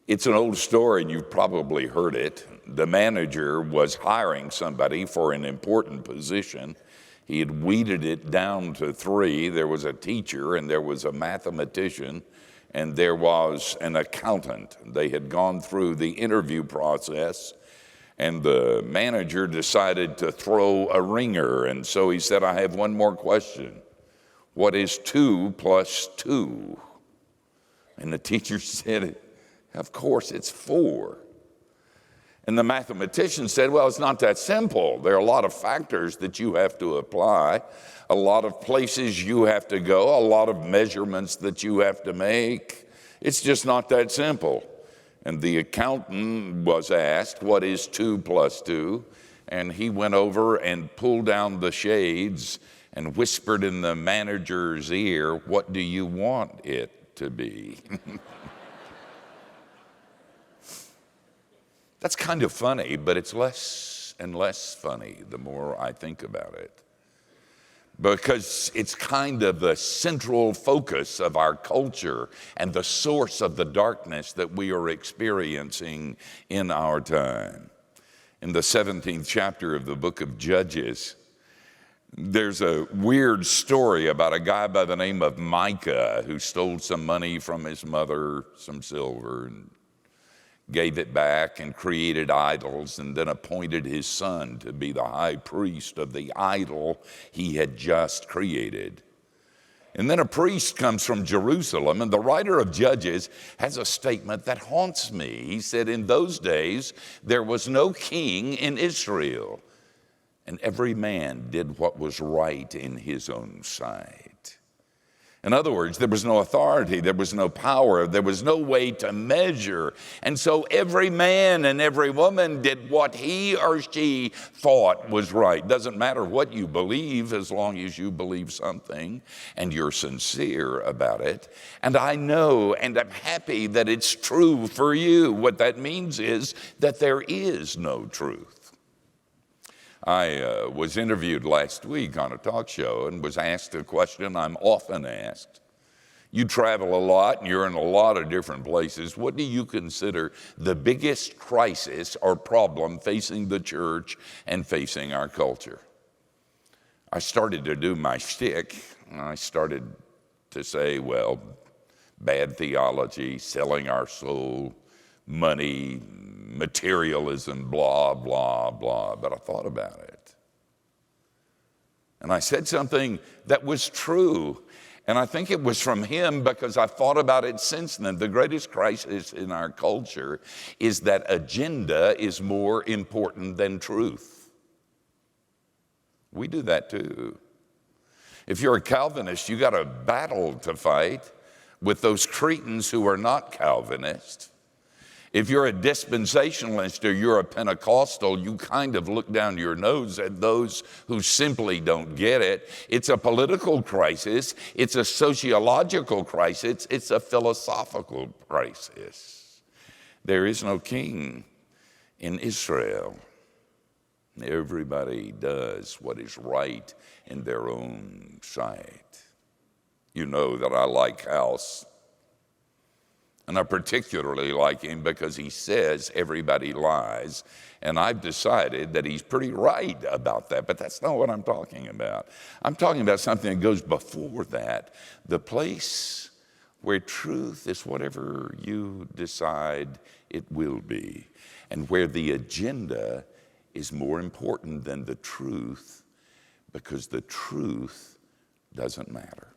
It's an old story, and you've probably heard it. The manager was hiring somebody for an important position. He had weeded it down to three. There was a teacher, and there was a mathematician, and there was an accountant. They had gone through the interview process, and the manager decided to throw a ringer. And so he said, I have one more question. What is 2 plus 2? And the teacher said, of course, it's 4. And the mathematician said, well, it's not that simple. There are a lot of factors that you have to apply, a lot of places you have to go, a lot of measurements that you have to make. It's just not that simple. And the accountant was asked, what is 2 plus 2? And he went over and pulled down the shades and whispered in the manager's ear, what do you want it to be? That's kind of funny, but it's less and less funny the more I think about it. Because it's kind of the central focus of our culture and the source of the darkness that we are experiencing in our time. In the 17th chapter of the book of Judges, there's a weird story about a guy by the name of Micah who stole some money from his mother, some silver, and gave it back and created idols, and then appointed his son to be the high priest of the idol he had just created. And then a priest comes from Jerusalem, and the writer of Judges has a statement that haunts me. He said, in those days, there was no king in Israel, and every man did what was right in his own sight. In other words, there was no authority, there was no power, there was no way to measure. And so every man and every woman did what he or she thought was right. Doesn't matter what you believe, as long as you believe something and you're sincere about it. And I know and I'm happy that it's true for you. What that means is that there is no truth. I was interviewed last week on a talk show and was asked a question I'm often asked. You travel a lot and you're in a lot of different places. What do you consider the biggest crisis or problem facing the church and facing our culture? I started to do my shtick, and I started to say, well, bad theology, selling our soul, money, materialism, blah, blah, blah. But I thought about it. And I said something that was true. And I think it was from him because I've thought about it since then. The greatest crisis in our culture is that agenda is more important than truth. We do that too. If you're a Calvinist, you got a battle to fight with those cretins who are not Calvinists. If you're a dispensationalist or you're a Pentecostal, you kind of look down your nose at those who simply don't get it. It's a political crisis. It's a sociological crisis. It's a philosophical crisis. There is no king in Israel. Everybody does what is right in their own sight. You know that I like House. And I particularly like him because he says everybody lies. And I've decided that he's pretty right about that, but that's not what I'm talking about. I'm talking about something that goes before that. The place where truth is whatever you decide it will be, and where the agenda is more important than the truth, because the truth doesn't matter.